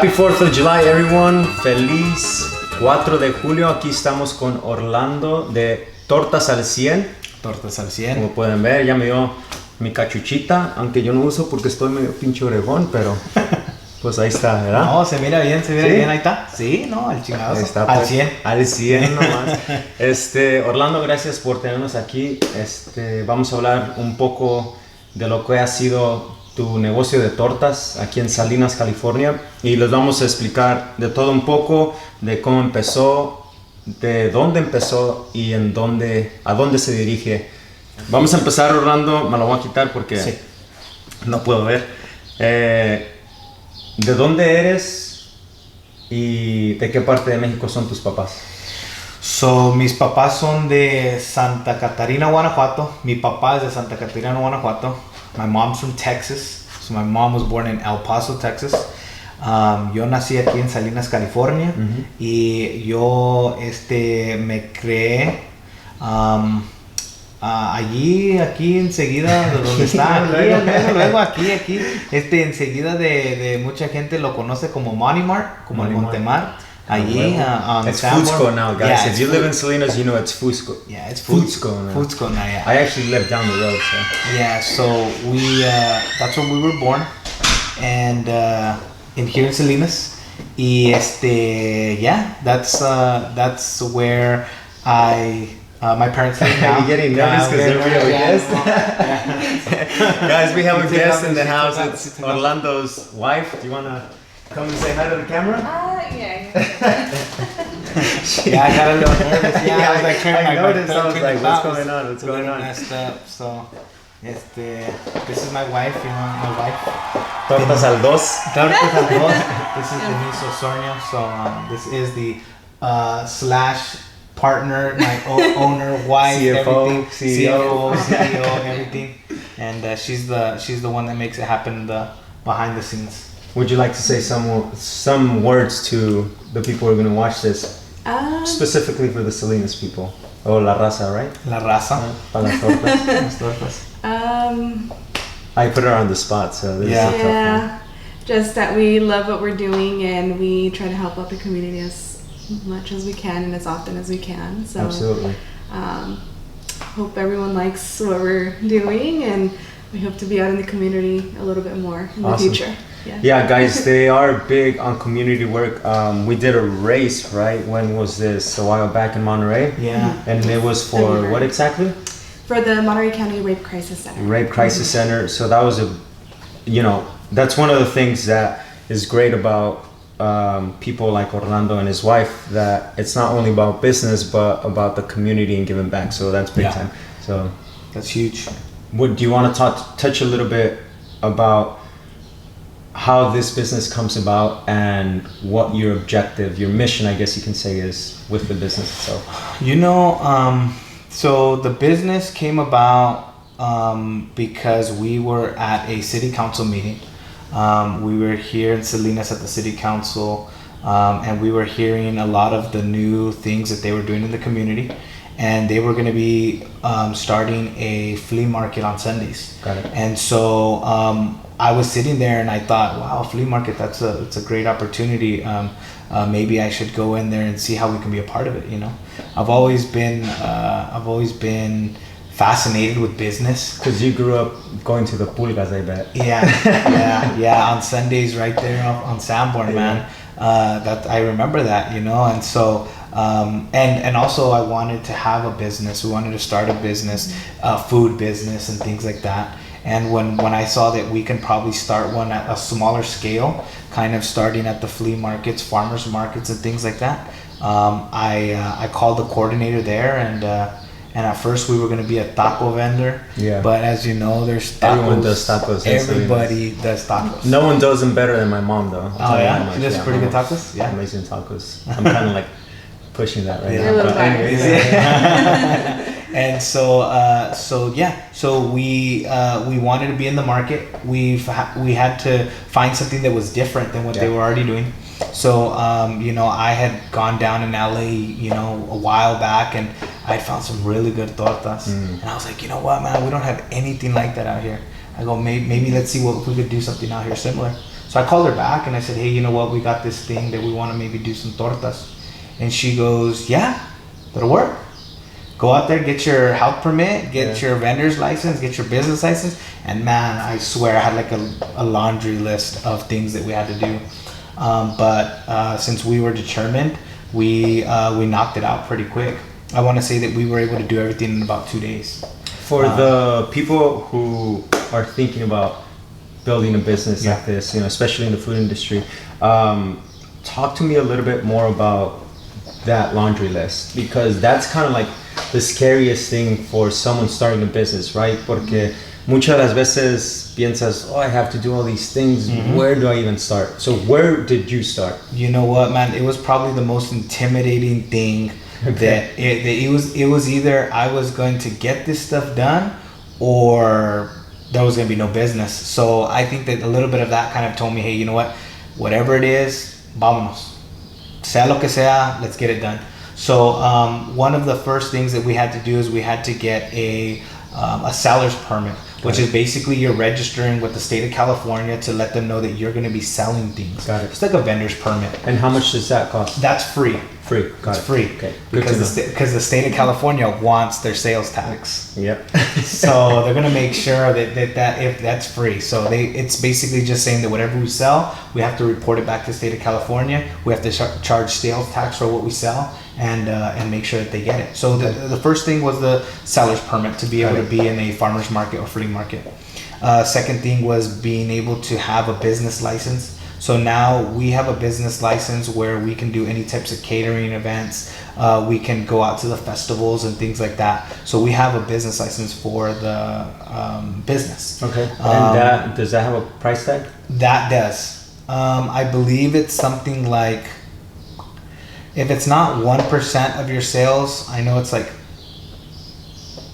Happy 4th of July, everyone. Feliz 4 de julio. Aquí estamos con Orlando de Tortas al 100. Tortas al 100. Como pueden ver, ya me dio mi cachuchita, aunque yo no uso porque estoy medio pinche oregón, pero pues ahí está, ¿verdad? No, se mira bien, bien, ahí está. Sí, no, al chingado. Está, al pues, 100. Al 100 nomás. Orlando, gracias por tenernos aquí. Vamos a hablar un poco de lo que ha sido tu negocio de tortas aquí en Salinas, California, y les vamos a explicar de todo un poco, de cómo empezó, de dónde empezó y a dónde se dirige. Vamos a empezar, Orlando, me lo voy a quitar porque sí, no puedo ver. ¿De dónde eres y de qué parte de México son tus papás? Mis papás son de Santa Catarina, Guanajuato. Mi papá es de Santa Catarina, Guanajuato. My mom's from Texas. So my mom was born in El Paso, Texas. Yo nací aquí en Salinas, California. Uh-huh. Y yo me creé aquí enseguida de donde está. luego aquí. Enseguida de mucha gente lo conoce como Money Mart, como el Montemar. Allí, it's Fusco now, guys. Yeah, if you live in Salinas, you know it's Fusco. Yeah, it's Fusco now. Fusco now, yeah. I actually live down the road, so. Yeah, so that's where we were born, and in here in Salinas. Y that's where my parents live now. You're getting nervous because we have a guest. Guys, we have a guest in the house. It's Orlando's wife. Do you want to come and say hi to the camera? Yeah. Yeah, I got a little nervous. Yeah, I was like turning I noticed. I was like, what's about. going on? What's going on? Messed up. So, this is my wife. My wife. Tortas al dos. Tortas al dos. This is Denise Osornio. So, this is the slash partner, my owner, wife, CFO, everything, CEO, everything, and she's the one that makes it happen behind the scenes. Would you like to say some words to the people who are going to watch this? Specifically for the Salinas people. Oh, la raza, right? La raza. Para las tortas. Las tortas. I put her on the spot, so this is a tough one. Just that we love what we're doing and we try to help out the community as much as we can and as often as we can. So, absolutely. Hope everyone likes what we're doing, and we hope to be out in the community a little bit more in the future. Yeah, guys, they are big on community work. We did a race, right? When was this? A while back in Monterey? Yeah. And it was for what exactly? For the Monterey County Rape Crisis Center. Rape Crisis Center. So that was that's one of the things that is great about people like Orlando and his wife, that it's not only about business, but about the community and giving back. So that's big time. So that's huge. Do you want to touch a little bit about how this business comes about and what your objective, your mission, I guess you can say, is with the business itself? So the business came about because we were at a city council meeting. We were here in Salinas at the city council, and we were hearing a lot of the new things that they were doing in the community. And they were going to be starting a flea market on Sundays. Got it. And so I was sitting there and I thought, wow, flea market, it's a great opportunity. Maybe I should go in there and see how we can be a part of it. I've always been fascinated with business. Because you grew up going to the pulgas, I bet. Yeah. On Sundays, right there on Sanborn, man. That I remember that, and so. And also I wanted to have a business. We wanted to start a business, food business and things like that. And when I saw that we can probably start one at a smaller scale, kind of starting at the flea markets, farmers markets and things like that, I called the coordinator there, and at first we were going to be a taco vendor. Yeah. But as you know, there's tacos. Everyone does tacos. Everybody does tacos. No one does them better than my mom, though. Oh yeah, she does pretty good tacos. Yeah, amazing tacos. I'm kind of like pushing that right now. But anyways, and so we wanted to be in the market. We had to find something that was different than what they were already doing. So I had gone down in LA, a while back, and I had found some really good tortas. And I was like, you know what, man, we don't have anything like that out here. I go, maybe let's see what if we could do something out here similar. So I called her back and I said, hey, you know what? We got this thing that we want to maybe do some tortas. And she goes, yeah, that'll work. Go out there, get your health permit, get your vendor's license, get your business license. And man, I swear I had like a laundry list of things that we had to do. But since we were determined, we knocked it out pretty quick. I want to say that we were able to do everything in about 2 days. For the people who are thinking about building a business like this, especially in the food industry, talk to me a little bit more about that laundry list, because that's kind of like the scariest thing for someone starting a business, right? Porque muchas las veces piensas, I have to do all these things. Where do I even start? So where did you start? You know what, man? It was probably the most intimidating thing. That it was either I was going to get this stuff done or there was going to be no business. So I think that a little bit of that kind of told me, hey, you know what? Whatever it is, vámonos. Sea lo que sea, let's get it done. So one of the first things that we had to do is we had to get a seller's permit, which is basically you're registering with the state of California to let them know that you're going to be selling things. Got it. It's like a vendor's permit. And how much does that cost? That's free. Free. It's free. Okay. Because the state of California wants their sales tax. Yep. So they're gonna make sure that if that's free. So it's basically just saying that whatever we sell, we have to report it back to the state of California. We have to charge sales tax for what we sell and make sure that they get it. So the first thing was the seller's permit to be able to be in a farmer's market or flea market. Second thing was being able to have a business license. So now we have a business license where we can do any types of catering events. We can go out to the festivals and things like that. So we have a business license for the business. Okay. And does that have a price tag? That does. I believe it's something like, if it's not 1% of your sales, I know it's like,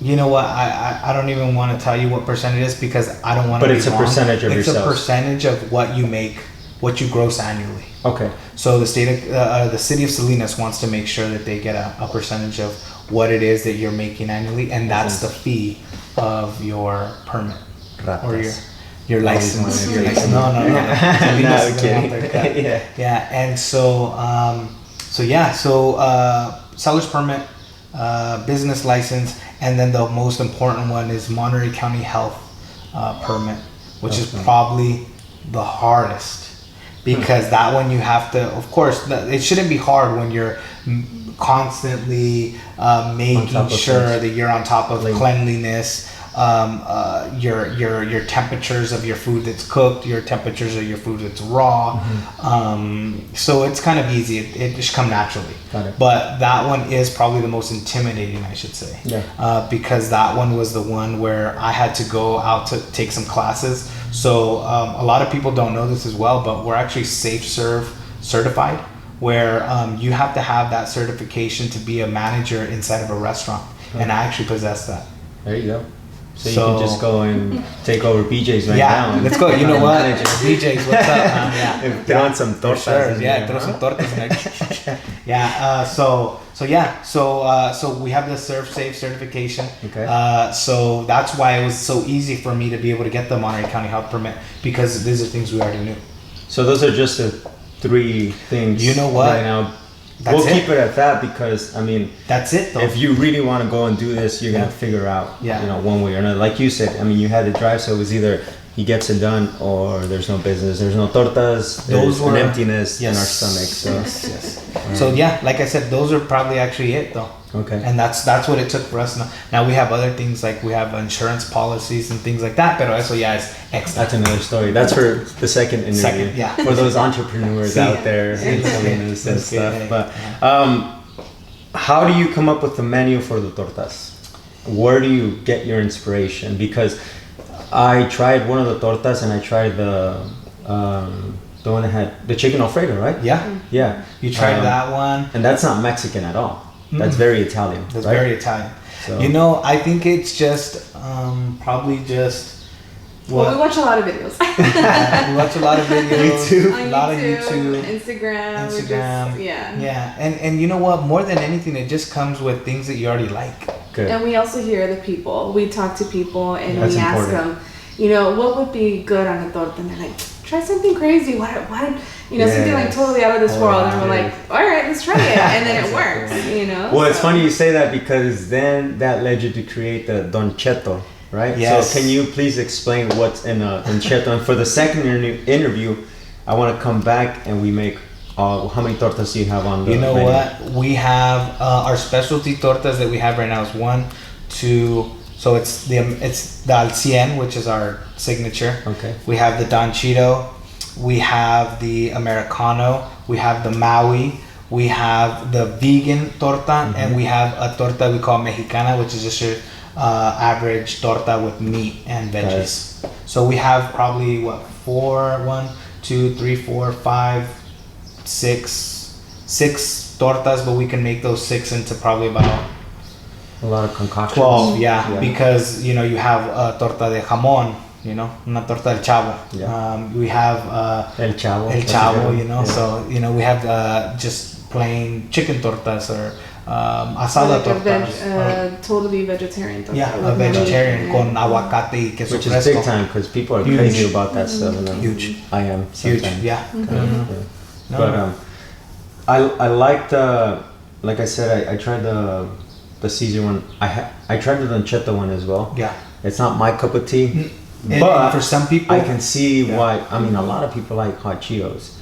you know what? I don't even want to tell you what percentage it is because I don't want to. But it's a percentage of your sales. It's a percentage of what you make, what you gross annually. Okay. So the city of Salinas wants to make sure that they get a percentage of what it is that you're making annually, and that's the fee of your permit or your license. No. No, kidding. Yeah, and so seller's permit, business license, and then the most important one is Monterey County Health permit, which is probably the hardest. Because that one you have to, of course, it shouldn't be hard when you're constantly making sure that you're on top of cleanliness, your temperatures of your food that's cooked, your temperatures of your food that's raw. So it's kind of easy. It just come naturally. Got it. But that one is probably the most intimidating, I should say. Yeah. Because that one was the one where I had to go out to take some classes. So a lot of people don't know this as well, but we're actually Safe Serve certified, where you have to have that certification to be a manager inside of a restaurant. And I actually possess that. There you go. So you can just go and take over BJ's now. Yeah, let's go. You know what? BJ's, what's up? Throw on some tortas. Sure. Yeah, throw some tortas. Yeah. So we have the Safe certification. Okay. So that's why it was so easy for me to be able to get the Monterey County Health permit, because these are things we already knew. So those are just the 3 things. You know what? Right now. We'll keep it at that because, I mean, that's it though. If you really want to go and do this, you're going to figure out, one way or another. Like you said, I mean, you had to drive, so it was either he gets it done or there's no business. There's no tortas. There's an emptiness in our stomach. So, So like I said, those are probably actually it though. Okay. And that's what it took for us. Now we have other things like we have insurance policies and things like that. Pero eso ya es extra. That's another story. That's for the second interview. For those entrepreneurs out there and stuff. But how do you come up with the menu for the tortas? Where do you get your inspiration? Because I tried one of the tortas and I tried the one that had the chicken Alfredo, right? Yeah. You tried that one. And that's not Mexican at all. That's very Italian. That's very Italian. So. I think it's just probably just. Well, we watch a lot of videos. We watch a lot of videos. YouTube. A lot of YouTube. Instagram. Yeah. And you know what? More than anything, it just comes with things that you already like. Good. And we also hear the people. We talk to people and we ask them, what would be good on a torta? And they're like, try something crazy. What something like totally out of this world. And we're like, all right, let's try it. And then it works, Well, it's funny you say that because then that led you to create the Don Cheto, right? Yes. So can you please explain what's in a Don Cheto? And for the second interview, I want to come back and we make, how many tortas do you have on the menu? What? We have our specialty tortas that we have right now is 1, 2, so it's the al cien, which is our signature. Okay. We have the Don Cheeto, we have the Americano, we have the Maui, we have the vegan torta, and we have a torta we call Mexicana, which is just your average torta with meat and veggies. Nice. So we have probably 1, 2, 3, 4, 5, 6 tortas, but we can make those 6 into probably about A lot of concoctions. 12, because you have a torta de jamón, una torta del chavo. We have El Chavo. So we have just plain chicken tortas or asada tortas. Totally vegetarian torta. A vegetarian con aguacate y queso Which is fresco. big time because people are crazy about that stuff. And Huge. I am Huge, sometimes. No. But I liked, like I said, I tried the Caesar one. I tried the Don Cheto one as well. Yeah. It's not my cup of tea. And But for some people, I can see why. I mean, a lot of people like hot Cheetos.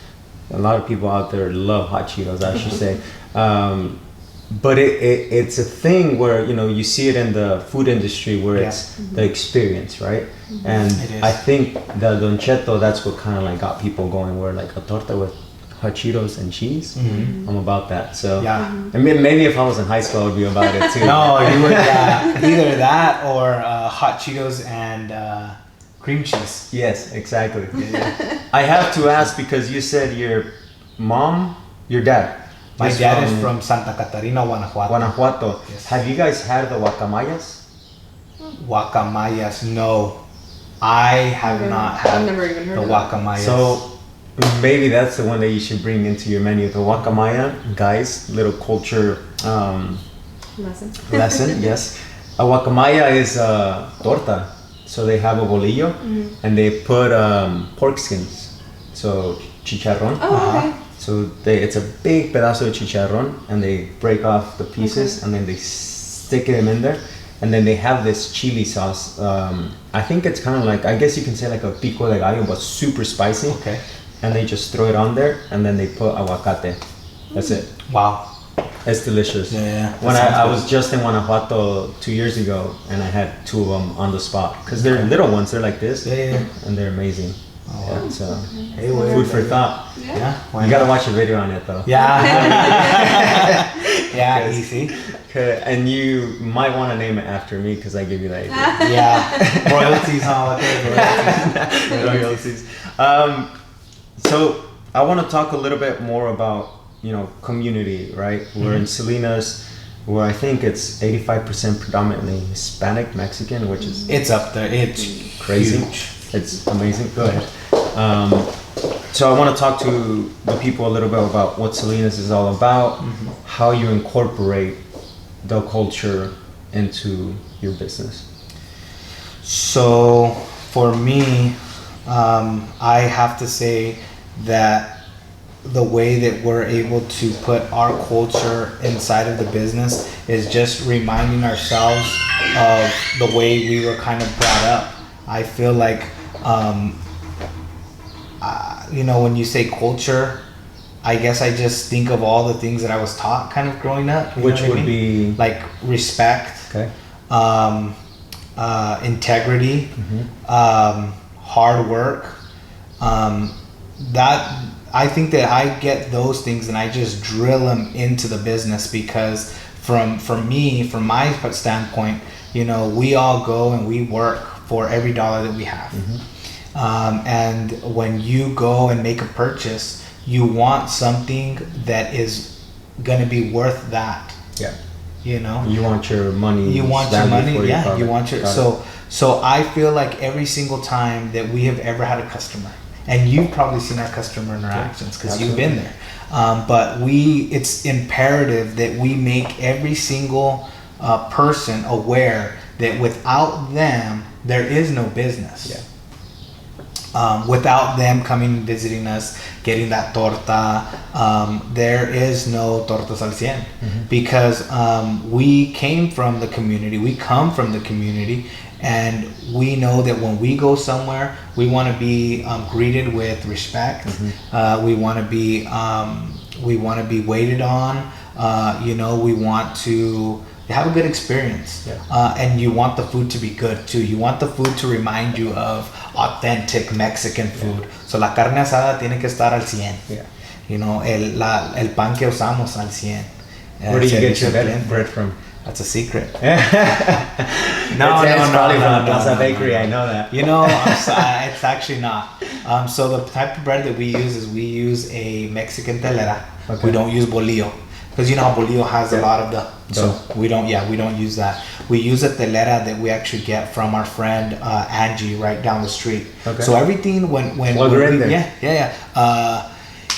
A lot of people out there love hot Cheetos, I should say. But it's a thing where you see it in the food industry where it's the experience, right? And I think the Don Cheto, that's what kind of like got people going. Where like a torta with hot Cheetos and cheese, I'm about that. So and maybe if I was in high school, I would be about it too. No, you would either that or hot Cheetos and cream cheese. Yes, exactly. I have to ask because you said your dad. My dad is from Santa Catarina, Guanajuato. Yes. Have you guys had the guacamayas? Guacamayas, no. I have not had I've never even heard the of that. guacamayas. So maybe that's the one that you should bring into your menu. The guacamaya, guys, little culture lesson. Yes, a guacamaya is a torta. So they have a bolillo and they put pork skins. So chicharrón. Oh, okay. So it's a big pedazo de chicharrón and they break off the pieces and then they stick them in there. And then they have this chili sauce. I think it's kind of like, I guess you can say like a pico de gallo, but super spicy. Okay. And they just throw it on there and then they put aguacate. That's it. Wow. It's delicious. Yeah. When I was just in Guanajuato 2 years ago and I had 2 of them on the spot. Because they're little ones, they're like this. Yeah. And they're amazing. Oh, so hey, food for thought. Yeah. You gotta watch a video on it though. Yeah. Yeah, easy. And you might want to name it after me because I give you that idea. Yeah. Royalties, huh? Royalties. So I want to talk a little bit more about, community, right? We're in Salinas, where I think it's 85% predominantly Hispanic, Mexican, which is... It's up there. It's crazy. Huge. It's amazing. Go ahead. So I want to talk to the people a little bit about what Salinas is all about, how you incorporate the culture into your business. So for me, I have to say that the way that we're able to put our culture inside of the business is just reminding ourselves of the way we were kind of brought up. I feel like, when you say culture, I guess I just think of all the things that I was taught kind of growing up. Which would be? Like respect, Okay. Integrity, hard work. That I think that I get those things and I just drill them into the business because from my standpoint, we all go and we work for every dollar that we have. And when you go and make a purchase, you want something that is going to be worth that. Yeah. You want your money. You want your money. Yeah. You want your so I feel like every single time that we have ever had a customer, and you've probably seen our customer interactions because you've been there. But it's imperative that we make every single person aware that without them, there is no business. Yeah. Without them coming and visiting us, getting that torta, there is no Tortas al Cien. Because we came from the community, we come from the community, and we know that when we go somewhere, we want to be greeted with respect. We want to be waited on. We want to have a good experience. And you want the food to be good too. You want the food to remind you of authentic Mexican food. So la carne asada tiene que estar al 100. El pan que usamos al 100. Where do you get your bread from? That's a secret. No, probably from the Plaza Bakery. I know that. It's actually not. So the type of bread that we use a Mexican telera. Okay. We don't use bolillo. Because how bolillo has a lot of the, so we don't use that. We use a telera that we actually get from our friend Angie right down the street. Okay. So everything when we're in there.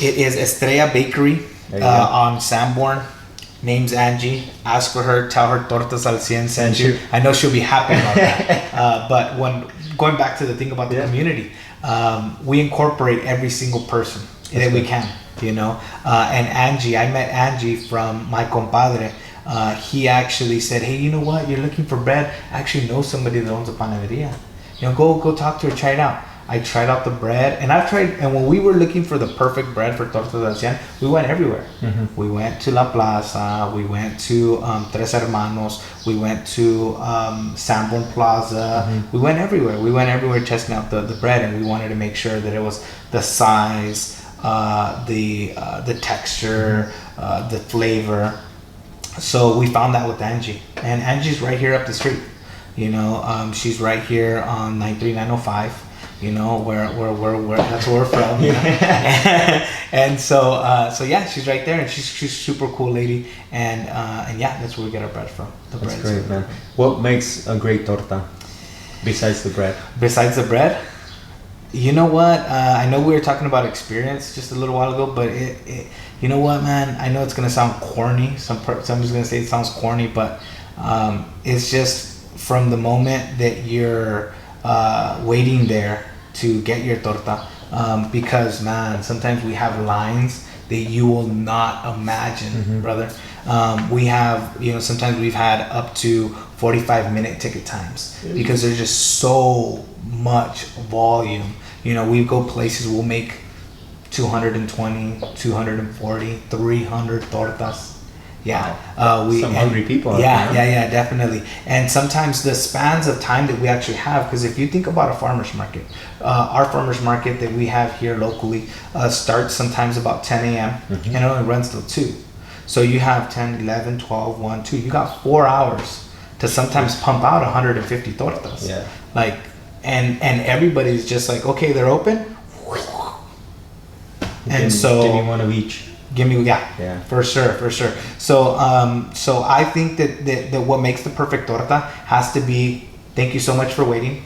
It is Estrella Bakery on Sanborn. Name's Angie. Ask for her. Tell her Tortas al Cien sent you. I know she'll be happy about that. But going back to the thing about the community, we incorporate every single person that we can. And Angie, I met Angie from my compadre. He actually said, hey, you know what? You're looking for bread. I actually know somebody that owns a panaderia. Go talk to her, try it out. I tried out the bread, and when we were looking for the perfect bread for Tortas al Cien, we went everywhere. We went to La Plaza, we went to Tres Hermanos, we went to Sanborn Plaza, we went everywhere testing out the bread, and we wanted to make sure that it was the size, the texture, the flavor. So we found that with Angie, and Angie's right here up the street. She's right here on 93905. Where that's where we're from. And so she's right there, and she's super cool lady, and that's where we get our bread from. That's great, man. What makes a great torta besides the bread? Besides the bread, you know what? I know we were talking about experience just a little while ago, but you know what, man? I know it's gonna sound corny. Somebody's gonna say it sounds corny, but it's just from the moment that you're waiting there to get your torta, because man, sometimes we have lines that you will not imagine, brother. We have, sometimes we've had up to 45-minute ticket times because there's just so much volume. We go places, we'll make 220, 240, 300 tortas. Some hungry people. Definitely. And sometimes the spans of time that we actually have, because if you think about a farmer's market, our farmer's market that we have here locally starts sometimes about 10 a.m. and it only runs till 2. So you have 10, 11, 12, 1, 2. You got 4 hours to sometimes pump out 150 tortas. Yeah. And everybody's just like, okay, they're open. And so give me one of each. For sure. So I think that what makes the perfect torta has to be, thank you so much for waiting.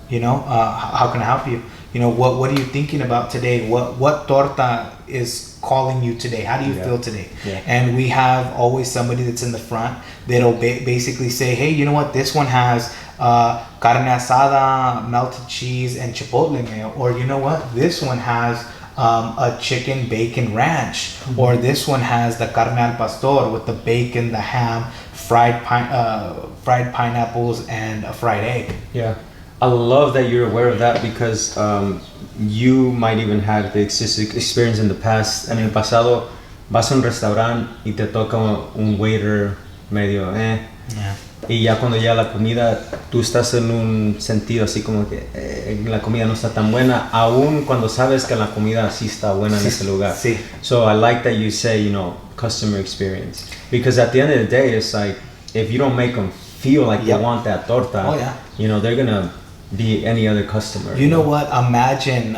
How can I help you? What are you thinking about today? What torta is calling you today? How do you feel today? And we have always somebody that's in the front that'll basically say, hey, you know what? This one has carne asada, melted cheese, and chipotle mayo. Or you know what? This one has a chicken bacon ranch, or this one has the carne al pastor with the bacon, the ham, fried pineapples, and a fried egg. I love that you're aware of that, because you might even have the experience in the past. En el pasado vas a un restaurante y te toca un waiter medio y ya cuando llega la comida tú estás en un sentido así como que la comida no está tan buena, aún cuando sabes que la comida sí está buena en ese lugar. So I like that you say, customer experience, because at the end of the day it's like, if you don't make them feel like they want that torta, they're gonna be any other customer. You know what? Imagine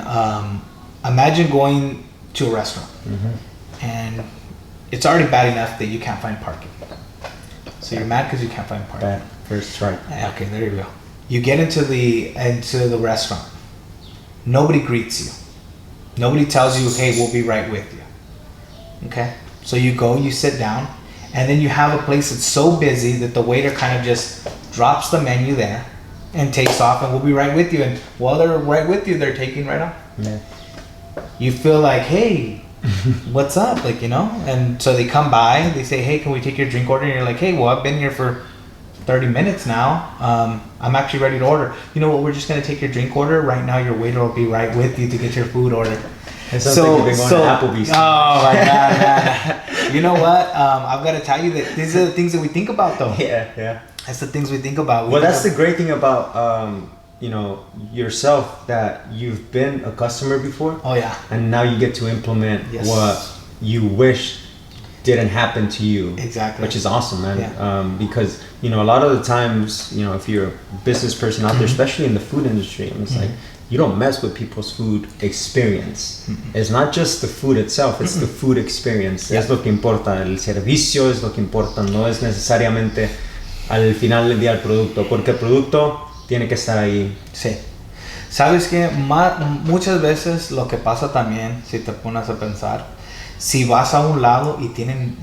going to a restaurant and it's already bad enough that you can't find parking. So you're mad because you can't find parking. Bad first try. Okay, there you go. You get into the restaurant. Nobody greets you. Nobody tells you, hey, we'll be right with you. Okay? So you go, you sit down, and then you have a place that's so busy that the waiter kind of just drops the menu there, and takes off, and we'll be right with you. And while they're right with you, they're taking right off. Yeah. You feel like, hey, what's up? Like, you know? And so they come by, they say, hey, can we take your drink order? And you're like, hey, well, I've been here for 30 minutes now. I'm actually ready to order. You know what? We're just going to take your drink order. Right now, your waiter will be right with you to get your food order. It sounds like you've been going to Applebee's. Oh, my God, man. You know what? I've got to tell you that these are the things that we think about, though. Yeah. That's the things we think about. Well, that's the great thing about, you know, yourself, that you've been a customer before. Oh, yeah. And now you get to implement what you wish didn't happen to you. Exactly. Which is awesome, man. Yeah. Because, you know, a lot of the times, you know, if you're a business person out there, especially in the food industry, and it's like, you don't mess with people's food experience. It's not just the food itself, it's the food experience. Es lo que importa, el servicio es lo que importa, no es necesariamente al final del día el producto, porque el producto tiene que estar ahí. Sí. Sabes que muchas veces lo que pasa también, si te pones a pensar, si vas a un lado y tienen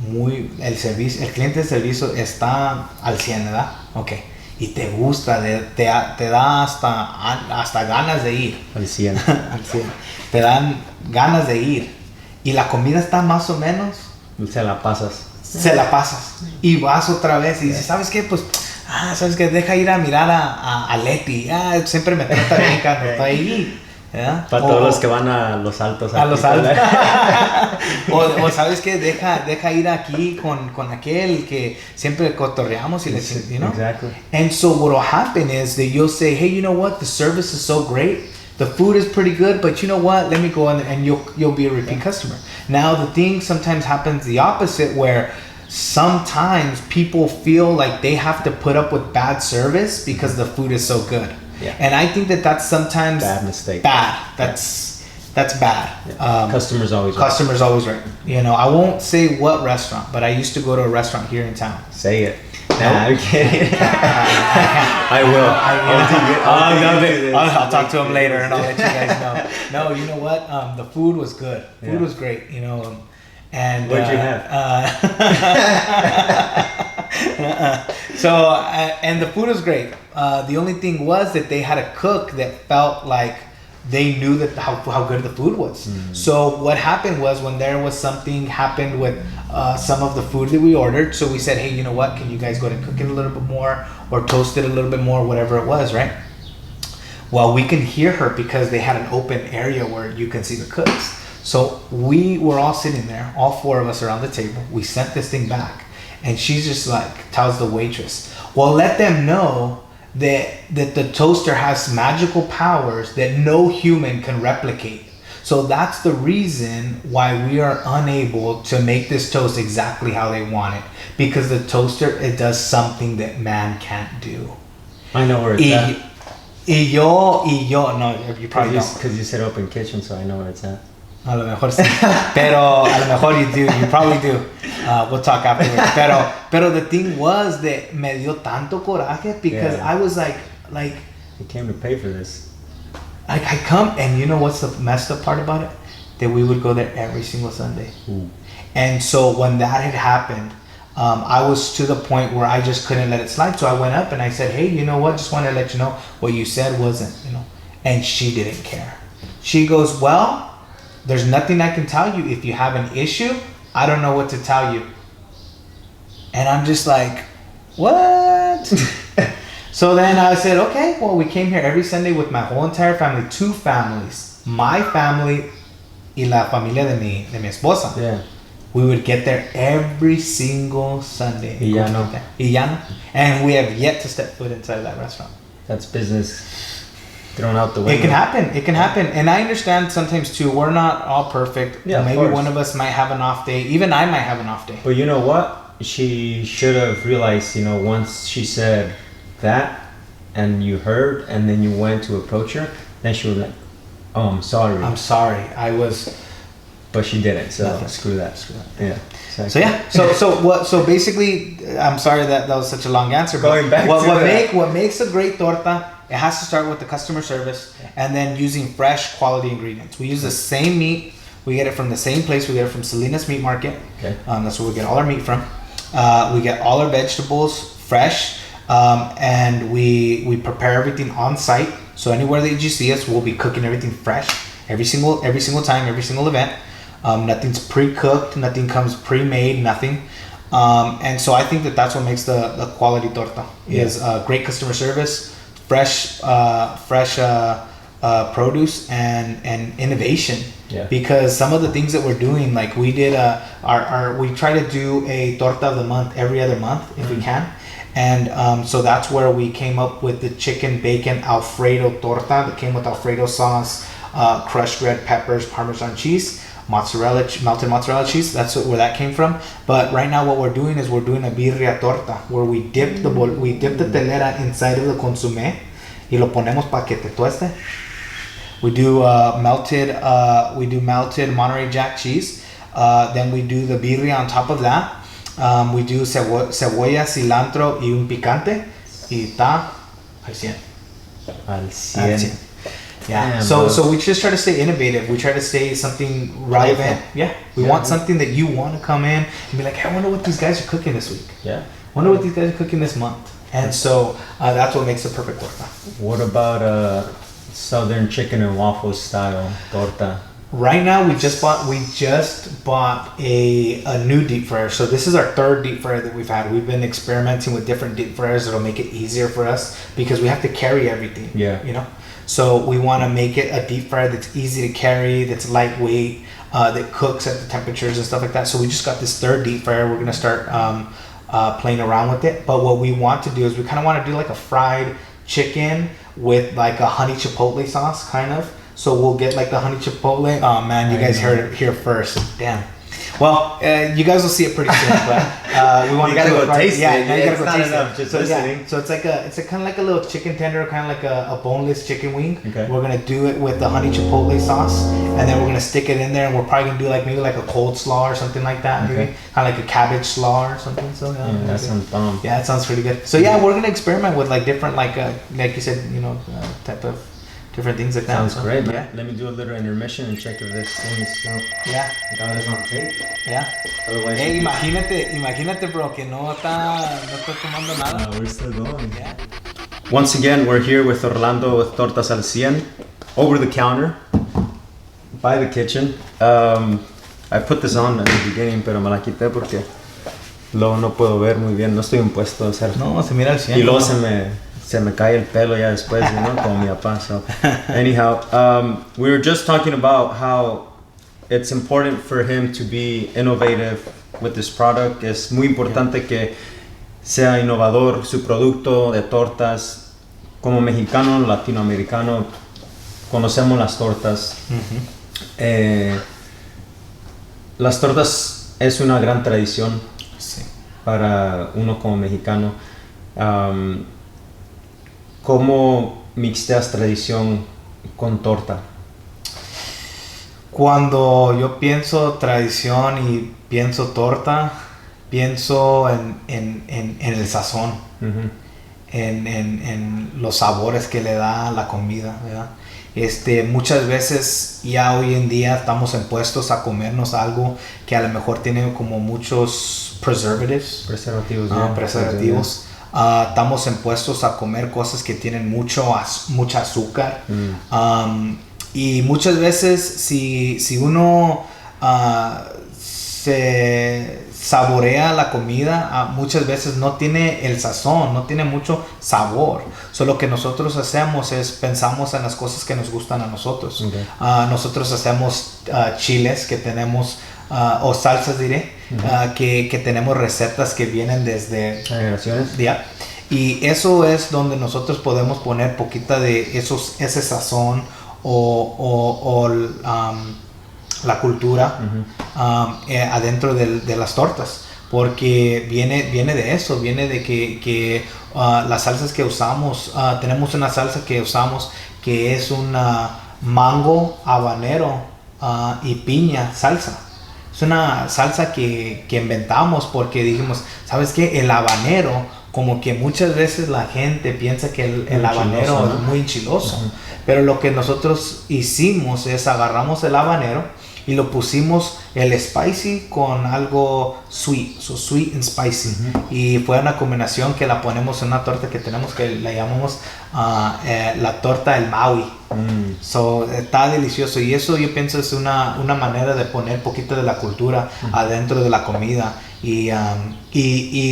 el servicio, el cliente de servicio está al 100, ¿verdad? Ok. Y te gusta, te da hasta ganas de ir. Al 100. Al 100. Te dan ganas de ir. Y la comida está más o menos. Se la pasas. Y vas otra vez y dices, ¿sabes qué? Pues, ¿sabes qué? Deja ir a mirar a Leti. Siempre me trata bien cuando está ahí. ¿Yeah? Para todos los que van a los altos. A los altos. o sabes qué, deja ir aquí con aquel que siempre cotorreamos y le, you know? Exactly. And so what'll happen is that you'll say, hey, you know what, the service is so great, the food is pretty good, but you know what, let me go on, and you'll be a repeat customer. Now the thing sometimes happens the opposite, where sometimes people feel like they have to put up with bad service because the food is so good. Yeah. And I think that's sometimes bad mistake. That's bad. Yeah. Customers always right. You know, I won't say what restaurant, but I used to go to a restaurant here in town. Say it. Nah, I'm kidding. I will. I'll talk to him later and I'll let you guys know. No, you know what? The food was good. Food was great. You know, and what'd you have? And the food was great. The only thing was that they had a cook that felt like they knew that how good the food was. So what happened was, when there was something happened with some of the food that we ordered, so we said, hey, you know what, can you guys go to cook it a little bit more or toast it a little bit more, whatever it was, right? Well, we can hear her because they had an open area where you can see the cooks. So we were all sitting there, all four of us around the table. We sent this thing back, and she's just like, tells the waitress, well, let them know that the toaster has magical powers that no human can replicate. So that's the reason why we are unable to make this toast exactly how they want it, because the toaster, it does something that man can't do. I know where it's at. No, you probably don't. Because you said open kitchen, so I know where it's at. A lo mejor sí. Pero a lo mejor you do. You probably do. We'll talk afterwards. Pero the thing was that me dio tanto coraje because I was like. You came to pay for this. I come, and you know what's the messed up part about it? That we would go there every single Sunday. Ooh. And so when that had happened, I was to the point where I just couldn't let it slide. So I went up and I said, hey, you know what? Just want to let you know what you said wasn't, you know. And she didn't care. She goes, well, there's nothing I can tell you. If you have an issue, I don't know what to tell you. And I'm just like, what? So then I said, okay, well, we came here every Sunday with my whole entire family, 2 families, my family y la familia de mi esposa. Yeah. We would get there every single Sunday. Y ya no. And we have yet to step foot inside that restaurant. That's business thrown out the window. It can happen. And I understand sometimes too, we're not all perfect. Yeah, maybe one of us might have an off day. Even I might have an off day. But you know what? She should have realized, you know, once she said that and you heard and then you went to approach her, then she was like, oh, I'm sorry. But she didn't, so Nothing. Screw that. Yeah. Exactly. So basically, I'm sorry that was such a long answer. Going back to what makes a great torta, it has to start with the customer service and then using fresh quality ingredients. We use the same meat. We get it from the same place. We get it from Salinas Meat Market. Okay. That's where we get all our meat from. We get all our vegetables fresh. and we prepare everything on site. So anywhere that you see us, we'll be cooking everything fresh every single time, every single event. Nothing's pre-cooked, nothing comes pre-made, nothing. And so I think that that's what makes the quality torta is great customer service, fresh produce and innovation. Yeah. Because some of the things that we're doing, like we did we try to do a torta of the month every other month if we can. And so that's where we came up with the chicken bacon Alfredo torta that came with Alfredo sauce, crushed red peppers, Parmesan cheese, melted mozzarella cheese. That's where that came from. But right now what we're doing is we're doing a birria torta where we dip the telera inside of the consommé y lo ponemos pa que te tueste. We do melted Monterey Jack cheese. Then we do the birria on top of that. We do cebolla, cilantro y un picante. Y está al 100. Al 100. Yeah. Damn, so we just try to stay innovative. We try to stay something relevant. Yeah. We want something that you want to come in and be like, hey, I wonder what these guys are cooking this week. Yeah. I wonder what these guys are cooking this month. And so that's what makes the perfect torta. What about Southern chicken and waffle style torta? Right now we just bought a new deep fryer. So this is our third deep fryer that we've had. We've been experimenting with different deep fryers that'll make it easier for us because we have to carry everything. Yeah. You know? So we want to make it a deep fryer that's easy to carry, that's lightweight, that cooks at the temperatures and stuff like that. So we just got this third deep fryer. We're gonna start playing around with it. But what we want to do is we kind of want to do like a fried chicken with like a honey chipotle sauce, kind of. So we'll get like the honey chipotle. Oh man, you guys heard it here first. Damn. Well, you guys will see it pretty soon. But we want to go taste it. Yeah, you gotta go not taste enough it. just So listening. yeah, so it's kind of like a little chicken tender, kind of like a boneless chicken wing. Okay. We're gonna do it with the honey chipotle sauce, and then we're gonna stick it in there, and we're probably gonna do like maybe like a cold slaw or something like that. Okay. Maybe kind of like a cabbage slaw or something. So yeah, That sounds bomb. yeah, it sounds pretty good. So yeah, we're gonna experiment with like different like you said, type of different things like that. Sounds So, great, yeah. man. Let me do a little intermission and check if this thing is Yeah. got it on tape. Yeah. Otherwise, Hey, imagínate, bro, que no está tomando nada. we're still going. Yeah. Once again, we're here with Orlando with Tortas al 100, over the counter, by the kitchen. I put this on at the beginning, pero me la quité porque luego no puedo ver muy bien, no estoy en puesto de hacer. No, se mira al 100. Y luego se me cae el pelo ya después, como mi papá. So, anyhow, we were just talking about how it's important for him to be innovative with this product. Es muy importante que sea innovador su producto de tortas. Como mexicano, latinoamericano, conocemos las tortas. Las tortas es una gran tradición para uno como mexicano. ¿Cómo mixteas tradición con torta? Cuando yo pienso tradición y pienso torta, pienso en el sazón, en los sabores que le da la comida, ¿verdad? Muchas veces ya hoy en día estamos impuestos a comernos algo que a lo mejor tiene como muchos preservativos. Preservativos. Estamos impuestos a comer cosas que tienen mucha azúcar. Y muchas veces si uno se saborea la comida, muchas veces no tiene el sazón, no tiene mucho sabor. Lo que nosotros hacemos es pensamos en las cosas que nos gustan a nosotros. Okay. Nosotros hacemos chiles que tenemos, o salsas diré, que tenemos recetas que vienen desde generaciones. Yeah. Y eso es donde nosotros podemos poner poquita de ese sazón o la cultura adentro de las tortas, porque viene de eso, viene de que las salsas que usamos, tenemos una salsa que usamos que es una mango, habanero y piña salsa. Es una salsa que inventamos porque dijimos, ¿sabes qué? El habanero, como que muchas veces la gente piensa que el habanero es muy enchiloso. Pero lo que nosotros hicimos es agarramos el habanero y lo pusimos el spicy con algo sweet, so sweet and spicy. Y fue una combinación que la ponemos en una torta que tenemos que la llamamos la torta del Maui. So está delicioso, y eso yo pienso es una manera de poner poquito de la cultura adentro de la comida, y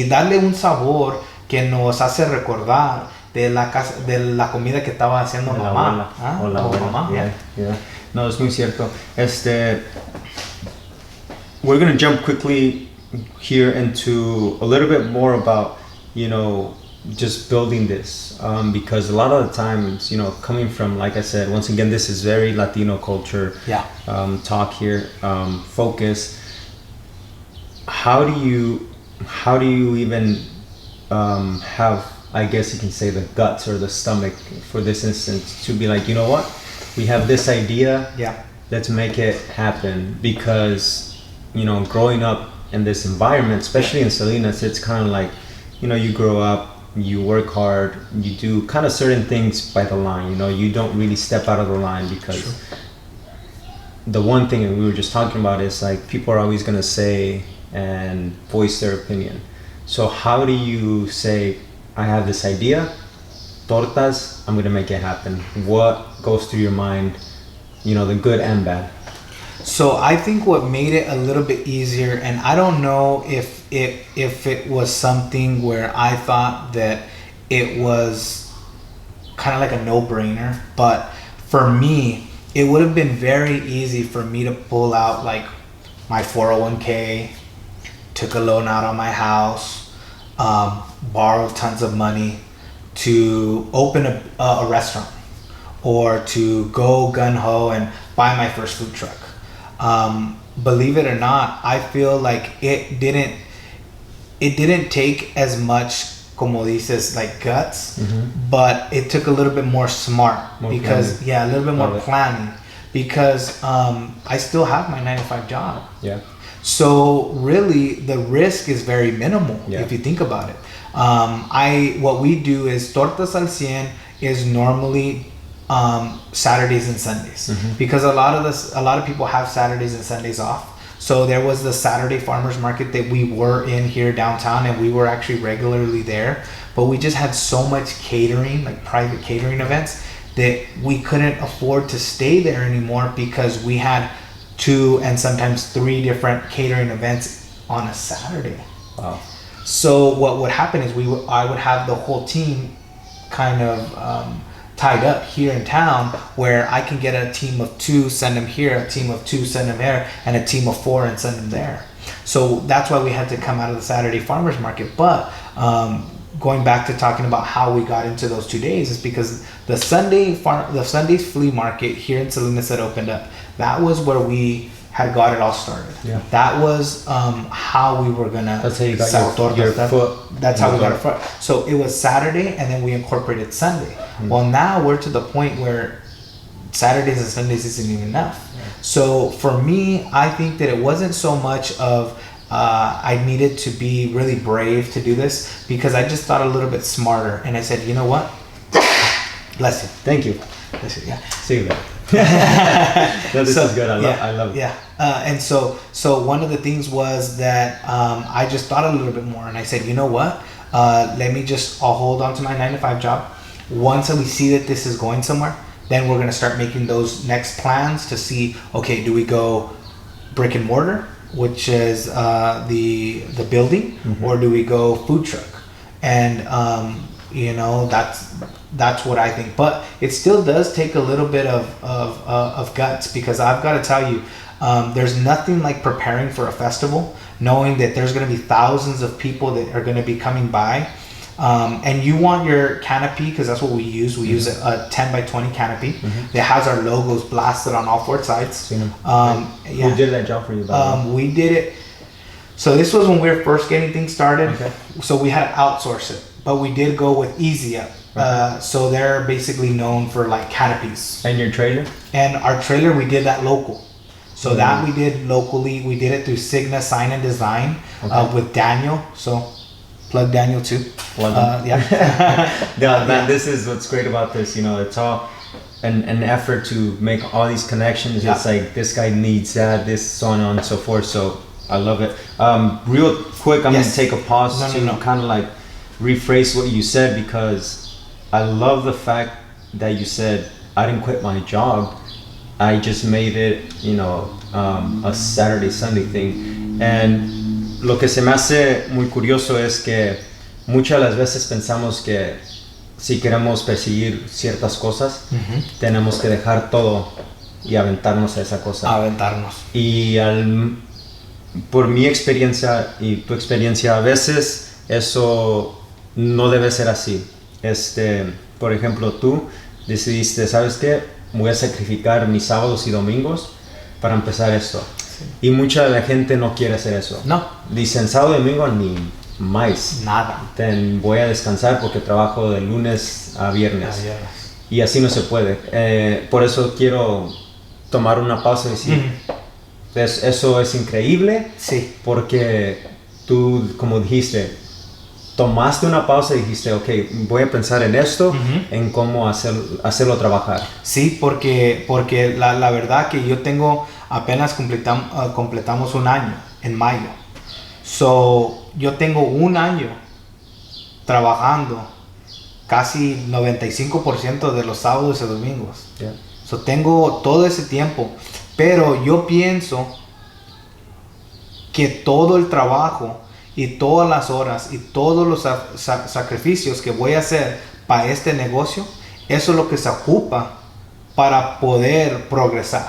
darle un sabor que nos hace recordar de la comida que estaba haciendo mamá. O la mamá. Yeah. No, es muy cierto. We're going to jump quickly here into a little bit more about, just building this, because a lot of the times, coming from, like I said, once again, this is very Latino culture. Talk here, focus. How do you even have, I guess you can say, the guts or the stomach for this instance to be like, you know what, we have this idea, let's make it happen? Because growing up in this environment, especially in Salinas, it's kind of like, you grow up, you work hard, you do kind of certain things by the line, you don't really step out of the line, because the one thing that we were just talking about is like, people are always going to say and voice their opinion. So how do you say, I have this idea, tortas, I'm going to make it happen? What goes through your mind, the good and bad? So I think what made it a little bit easier, and I don't know if it was something where I thought that it was kind of like a no-brainer, but for me, it would have been very easy for me to pull out like my 401k, took a loan out on my house, borrowed tons of money to open a restaurant, or to go gun-ho and buy my first food truck. Believe it or not, I feel like it didn't take as much, como dices, like guts, but it took a little bit more smart, because planning. A little bit more planning, because I still have my 9-to-5 job. So really the risk is very minimal if you think about it. What we do is Tortas al 100 is normally Saturdays and Sundays, because a lot of people have Saturdays and Sundays off. So there was the Saturday farmers market that we were in here downtown, and we were actually regularly there, but we just had so much catering, like private catering events, that we couldn't afford to stay there anymore, because we had 2 and sometimes 3 different catering events on a Saturday. Wow. So what would happen is I would have the whole team kind of tied up here in town, where I can get a team of 2, send them here, a team of 2, send them there, and a team of 4 and send them there. So that's why we had to come out of the Saturday farmers market. But going back to talking about how we got into those 2 days, is because the Sunday's flea market here in Salinas that opened up, that was where we had got it all started. That was how we were gonna sell tortas. That's how we got it foot. So it was Saturday, and then we incorporated Sunday. Well, now we're to the point where Saturdays and Sundays isn't even enough. So for me, I think that it wasn't so much of I needed to be really brave to do this, because I just thought a little bit smarter, and I said, you know what? Bless you. Thank you. Bless you. See you there. No, this is good. I love it. And so one of the things was that I just thought a little bit more, and I said, you know what? I'll hold on to my 9-to-5 job. Once we see that this is going somewhere, then we're going to start making those next plans to see, okay, do we go brick and mortar, which is the building, or do we go food truck? And that's what I think. But it still does take a little bit of guts, because I've got to tell you, there's nothing like preparing for a festival, knowing that there's going to be thousands of people that are going to be coming by, and you want your canopy, because that's what we use. We use a 10 by 20 canopy that has our logos blasted on all 4 sides. Who did that job for you? We did it. So this was when we were first getting things started. So we had to outsource it, but we did go with Easy Up. So they're basically known for like canopies. And your trailer? And our trailer, we did that local. So that we did locally. We did it through Signa Sign and Design with Daniel. So plug Daniel too. Plug him. Man, this is what's great about this. It's all an effort to make all these connections. Yeah. It's like this guy needs that, this, so on and so forth. So I love it. Real quick, I'm Yes. gonna take a pause to kind of like rephrase what you said, because I love the fact that you said I didn't quit my job. I just made it, you know, a Saturday, Sunday thing. And lo que se me hace muy curioso es que muchas de las veces pensamos que si queremos perseguir ciertas cosas, tenemos que dejar todo y aventarnos a esa cosa. Aventarnos. Y por mi experiencia y tu experiencia, a veces eso no debe ser así. Por ejemplo, tú decidiste, ¿sabes qué? Voy a sacrificar mis sábados y domingos para empezar esto. Sí. Y mucha de la gente no quiere hacer eso. No. Dicen sábado y domingo ni más. Nada. Voy a descansar porque trabajo de lunes a viernes. Y así no se puede. Por eso quiero tomar una pausa y decir, eso es increíble. Sí. Porque tú, como dijiste, tomaste una pausa y dijiste, ok, voy a pensar en esto, en cómo hacerlo trabajar. Sí, porque la verdad que yo tengo, apenas completamos un año en mayo. So, yo tengo un año trabajando casi 95% de los sábados y domingos. Yeah. So, tengo todo ese tiempo, pero yo pienso que todo el trabajo y todas las horas y todos los sacrificios que voy a hacer para este negocio, eso es lo que se ocupa para poder progresar,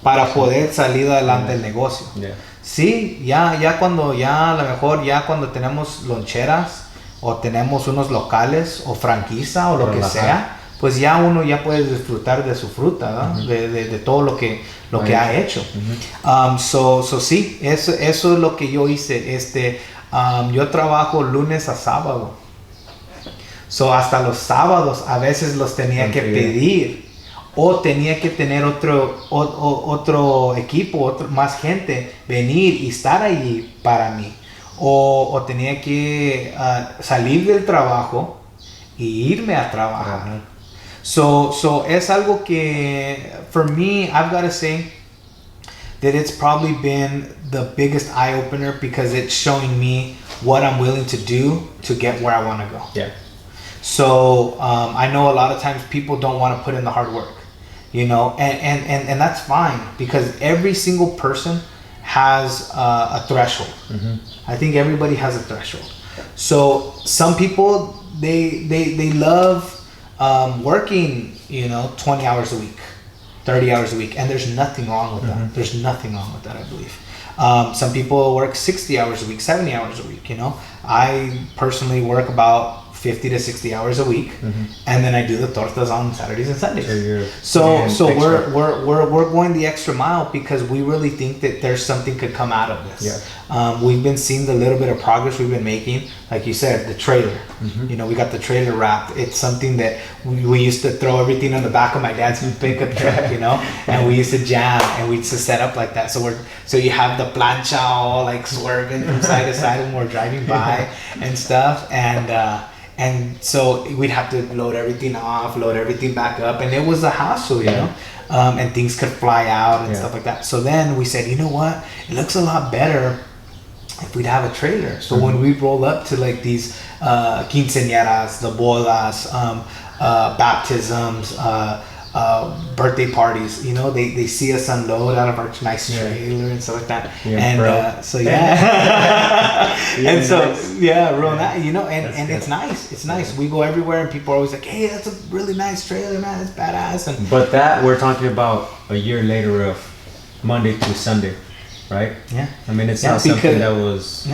para poder salir adelante el negocio. Yeah. Sí, ya cuando, a lo mejor ya cuando tenemos loncheras o tenemos unos locales o franquicia o lo que sea, pues ya uno ya puede disfrutar de su fruta, ¿no? de todo lo que ha hecho. So sí, eso es lo que yo hice. Yo trabajo lunes a sábado. So hasta los sábados a veces los tenía que pedir, o tenía que tener otro equipo, más gente venir y estar allí para mí, o tenía que salir del trabajo y irme a trabajar. So es algo que, for me, I've got to say that it's probably been the biggest eye-opener, because it's showing me what I'm willing to do to get where I want to go. Yeah. So I know a lot of times people don't want to put in the hard work, you know, and that's fine, because every single person has a threshold. I think everybody has a threshold. So some people, they love working, you know, 20 hours a week, 30 hours a week, and there's nothing wrong with that. There's nothing wrong with that, I believe. Some people work 60 hours a week, 70 hours a week, you know. I personally work about 50 to 60 hours a week, and then I do the tortas on Saturdays and Sundays. So we're going the extra mile, because we really think that there's something could come out of this. Yeah. We've been seeing the little bit of progress we've been making. Like you said, the trailer. You know, we got the trailer wrapped. It's something that we used to throw everything on the back of my dad's pickup truck, you know, and we used to jam, and we used to set up like that. So you have the plancha all like swerving from side to side when we're driving by and stuff, and so we'd have to load everything off, load everything back up, and it was a hassle, you know, and things could fly out and stuff like that. So then we said, you know what, it looks a lot better if we'd have a trailer. So when we roll up to like these quinceañeras, the bodas, baptisms, birthday parties, you know, they see us unload out of our nice trailer and stuff like that. And so and so real nice, you know, and it's nice. It's nice. We go everywhere, and people are always like, hey, that's a really nice trailer, man, it's badass. But that, we're talking about a year later of Monday to Sunday, right? Yeah. I mean, it's not something that was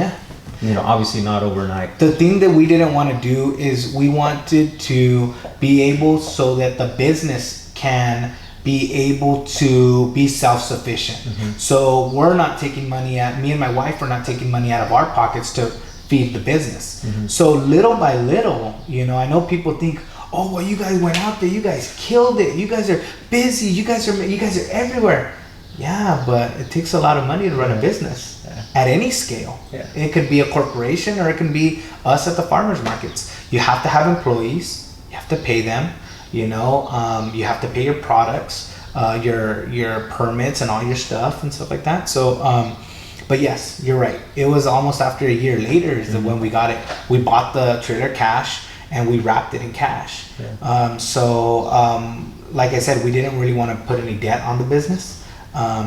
you know, obviously not overnight. The thing that we didn't want to do is we wanted to be able so that the business can be able to be self-sufficient. So we're not taking money me and my wife are not taking money out of our pockets to feed the business. So little by little, you know, I know people think, oh, well, you guys went out there, you guys killed it, you guys are busy, you guys are everywhere. Yeah, but it takes a lot of money to run a business at any scale. It could be a corporation, or it can be us at the farmers markets. You have to have employees, you have to pay them. You know, you have to pay your products, your permits and all your stuff and stuff like that. So, but yes, you're right. It was almost after a year later is when we got it. We bought the trailer cash and we wrapped it in cash. Yeah. Like I said, we didn't really want to put any debt on the business.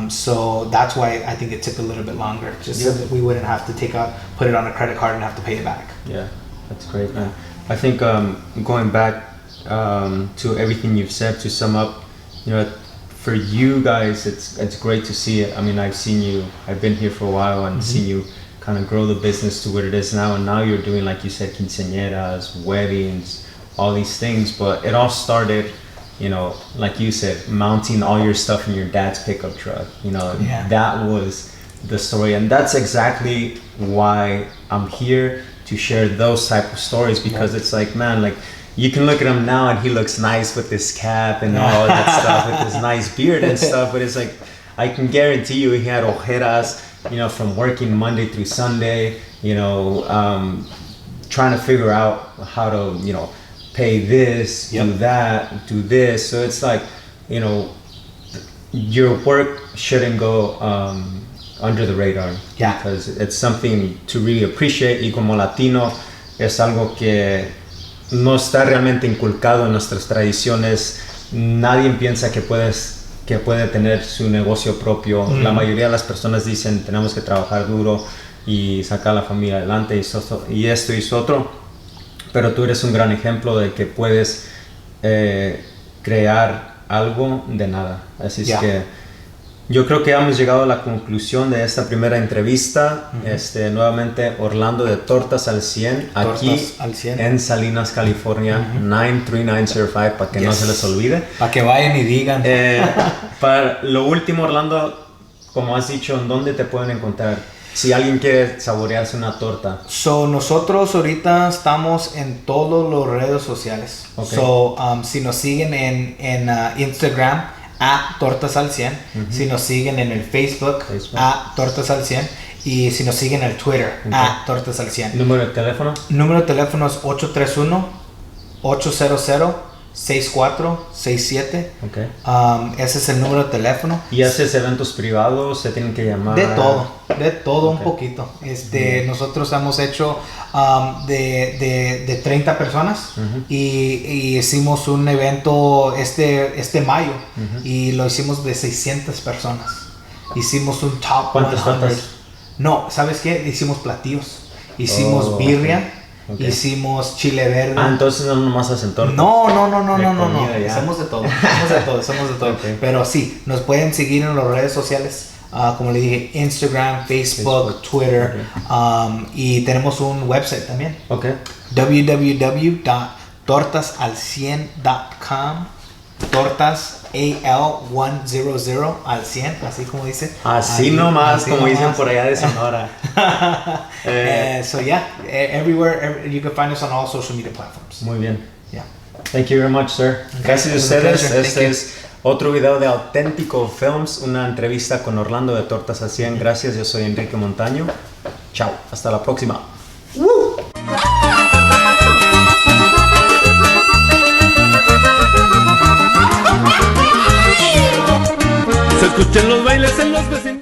So that's why I think it took a little bit longer, just so that we wouldn't have to put it on a credit card and have to pay it back. Yeah, that's great, man. I think going back to everything you've said, to sum up, you know, for you guys, it's great to see it. I mean, I've been here for a while and seen you kind of grow the business to what it is now, and now you're doing, like you said, quinceañeras, weddings, all these things. But it all started, you know, like you said, mounting all your stuff in your dad's pickup truck. You know, that was the story, and that's exactly why I'm here, to share those type of stories, because it's like, man, like, you can look at him now and he looks nice with his cap and all that stuff, with his nice beard and stuff, but it's like, I can guarantee you he had ojeras, you know, from working Monday through Sunday, you know, trying to figure out how to, you know, pay this, do that, do this. So it's like, you know, your work shouldn't go under the radar, because it's something to really appreciate, y como latino es algo que no está realmente inculcado en nuestras tradiciones. Nadie piensa que puede tener su negocio propio. La mayoría de las personas dicen, tenemos que trabajar duro y sacar a la familia adelante, y esto y eso otro. Pero tú eres un gran ejemplo de que puedes crear algo de nada. Así es que yo creo que hemos llegado a la conclusión de esta primera entrevista. Nuevamente, Orlando de Tortas al 100, aquí en Salinas, California, 93905, para que no se les olvide. Para que vayan y digan. Para lo último, Orlando, como has dicho, ¿en dónde te pueden encontrar si alguien quiere saborearse una torta? Nosotros ahorita estamos en todas las redes sociales. Si nos siguen en Instagram, Tortas al 100, si nos siguen en el Facebook, Tortas al 100, y si nos siguen en el Twitter, Tortas al 100. ¿Número de teléfono? Número de teléfono es 831-800-6467. Ese es el número de teléfono. ¿Y haces eventos privados? ¿Se tienen que llamar? De todo un poquito. Nosotros hemos hecho de 30 personas y hicimos un evento este mayo y lo hicimos de 600 personas. Hicimos un top 100. ¿Cuántas? No, ¿sabes qué? Hicimos platillos. Hicimos birria. Hicimos chile verde. Entonces no nomás hacen tortas. No. Hacemos de todo. Pero sí, nos pueden seguir en las redes sociales. Como le dije, Instagram, Facebook, Twitter. Y tenemos un website también. www.tortasalcien.com. Tortas AL100 al 100, así como dice. Así nomás, como dicen por allá de Sonora. Everywhere you can find us on all social media platforms. Muy bien. Thank you very much, sir. Gracias a ustedes. Este es otro video de Auténtico Films, una entrevista con Orlando de Tortas al 100. Gracias, yo soy Enrique Montaño. Chao, hasta la próxima. Se escuchan los bailes en los vecinos.